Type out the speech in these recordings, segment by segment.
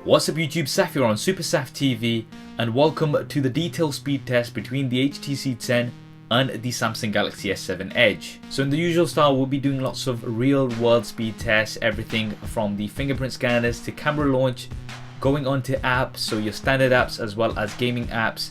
What's up YouTube, Saf here on Super Saf TV, and welcome to the detailed speed test between the HTC 10 and the Samsung Galaxy S7 Edge. So in the usual style, we'll be doing lots of real world speed tests, everything from the fingerprint scanners to camera launch, going on to apps, so your standard apps as well as gaming apps,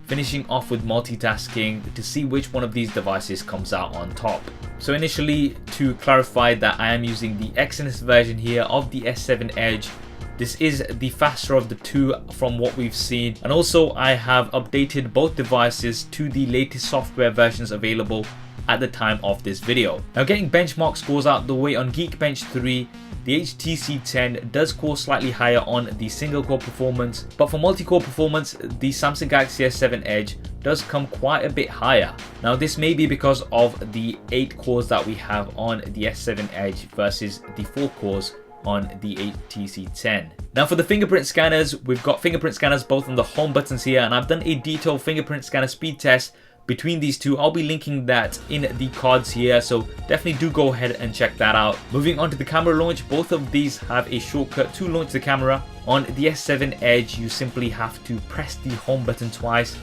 finishing off with multitasking to see which one of these devices comes out on top. So initially, to clarify that I am using the Exynos version here of the S7 Edge. This is the faster of the two from what we've seen, and also I have updated both devices to the latest software versions available at the time of this video. Now, getting benchmark scores out the way, on Geekbench 3 the HTC 10 does score slightly higher on the single core performance, but for multi-core performance the Samsung Galaxy S7 Edge does come quite a bit higher. Now this may be because of the 8 cores that we have on the S7 Edge versus the 4 cores on the HTC 10. Now for the fingerprint scanners, we've got fingerprint scanners both on the home buttons here, and I've done a detailed fingerprint scanner speed test between these two. I'll be linking that in the cards here, so definitely do go ahead and check that out. Moving on to the camera launch, both of these have a shortcut to launch the camera. On the S7 Edge, you simply have to press the home button twice,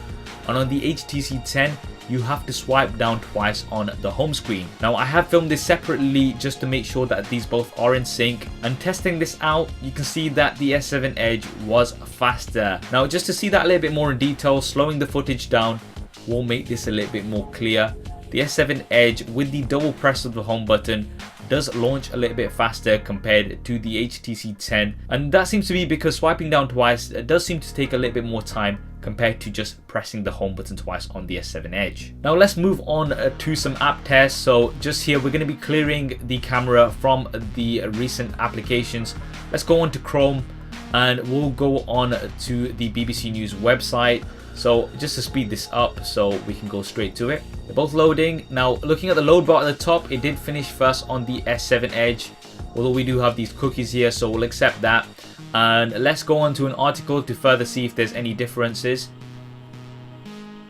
and on the HTC 10, you have to swipe down twice on the home screen. Now I have filmed this separately just to make sure that these both are in sync, and testing this out you can see that the S7 Edge was faster. Now just to see that a little bit more in detail, slowing the footage down will make this a little bit more clear. The S7 Edge with the double press of the home button does launch a little bit faster compared to the HTC 10, and that seems to be because swiping down twice does seem to take a little bit more time compared to just pressing the home button twice on the S7 Edge. Now let's move on to some app tests. So just here we're going to be clearing the camera from the recent applications. Let's go on to Chrome and we'll go on to the BBC News website. So just to speed this up so we can go straight to it. They're both loading. Now looking at the load bar at the top, it did finish first on the S7 Edge, although we do have these cookies here, so we'll accept that. And let's go on to an article to further see if there's any differences.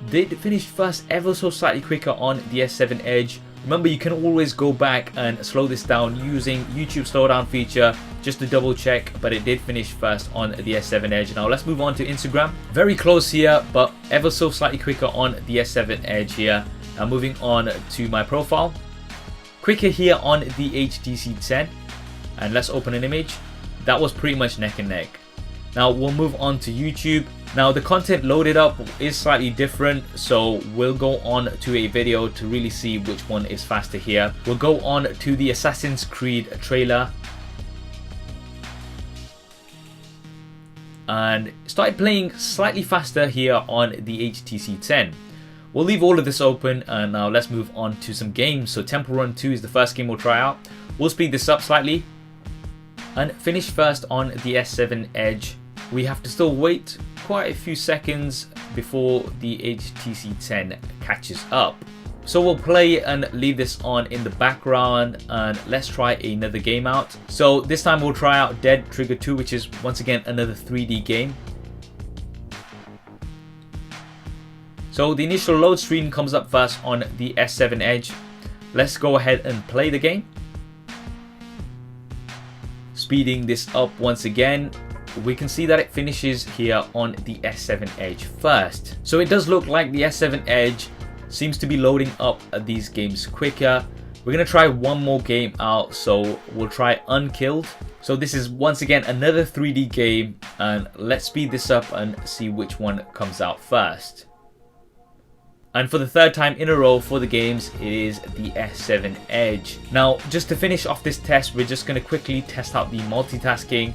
Did finish first ever so slightly quicker on the S7 Edge. Remember, you can always go back and slow this down using YouTube slowdown feature just to double check, but it did finish first on the S7 Edge. Now let's move on to Instagram. Very close here, but ever so slightly quicker on the S7 Edge here. Now moving on to my profile. Quicker here on the HTC 10. And let's open an image. That was pretty much neck and neck. Now we'll move on to YouTube. Now the content loaded up is slightly different, so we'll go on to a video to really see which one is faster here. We'll go on to the Assassin's Creed trailer and started playing slightly faster here on the HTC 10. We'll leave all of this open, and now let's move on to some games. So Temple Run 2 is the first game we'll try out. We'll speed this up slightly and finish first on the S7 Edge. We have to still wait quite a few seconds before the HTC 10 catches up. So we'll play and leave this on in the background, and let's try another game out. So this time we'll try out Dead Trigger 2, which is once again another 3D game. So the initial load screen comes up first on the S7 Edge. Let's go ahead and play the game. Speeding this up once again, we can see that it finishes here on the S7 Edge first. So it does look like the S7 Edge seems to be loading up these games quicker. We're going to try one more game out, so we'll try Unkilled. So this is once again another 3D game, and let's speed this up and see which one comes out first. And for the third time in a row for the games, it is the S7 Edge. Now, just to finish off this test, we're just going to quickly test out the multitasking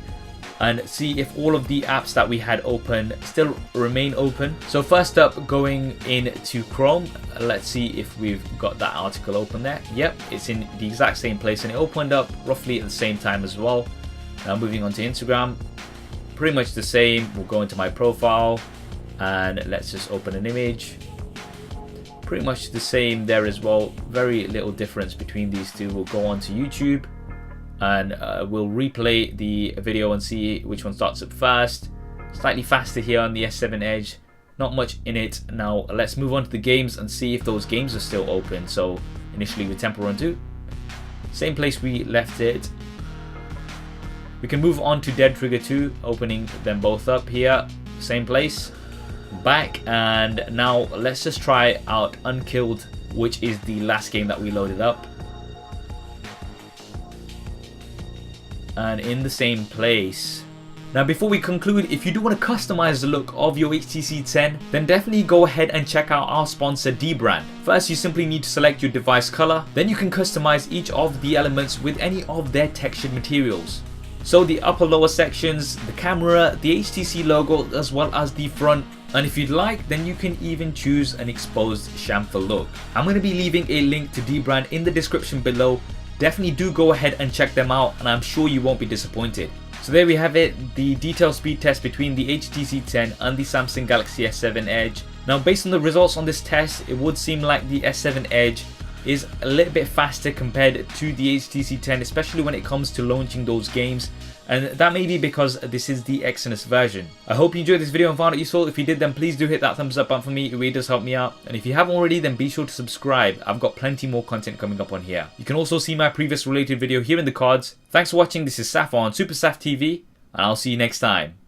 and see if all of the apps that we had open still remain open. So first up, going into Chrome, let's see if we've got that article open there. Yep, it's in the exact same place, and it opened up roughly at the same time as well. Now moving on to Instagram, pretty much the same. We'll go into my profile and let's just open an image. Pretty much the same there as well. Very little difference between these two. We'll go on to YouTube and we'll replay the video and see which one starts up first. Slightly faster here on the S7 Edge. Not much in it. Now let's move on to the games and see if those games are still open. So initially with Temple Run 2, same place we left it. We can move on to Dead Trigger 2, opening them both up here, same place, back, and now let's just try out Unkilled, which is the last game that we loaded up. And in the same place. Now before we conclude, if you do want to customize the look of your HTC 10, then definitely go ahead and check out our sponsor Dbrand. First, you simply need to select your device color, then you can customize each of the elements with any of their textured materials. So the upper lower sections, the camera, the HTC logo, as well as the front. And if you'd like, then you can even choose an exposed chamfer look. I'm going to be leaving a link to Dbrand in the description below. Definitely do go ahead and check them out, and I'm sure you won't be disappointed. So there we have it, the detailed speed test between the HTC 10 and the Samsung Galaxy S7 Edge. Now based on the results on this test, it would seem like the S7 Edge is a little bit faster compared to the HTC 10, especially when it comes to launching those games, and that may be because this is the Exynos version. I hope you enjoyed this video and found it useful. If you did, then please do hit that thumbs up button for me, it really does help me out. And if you haven't already, then be sure to subscribe. I've got plenty more content coming up on here. You can also see my previous related video here in the cards. Thanks for watching, this is Saf on Super Saf TV, and I'll see you next time.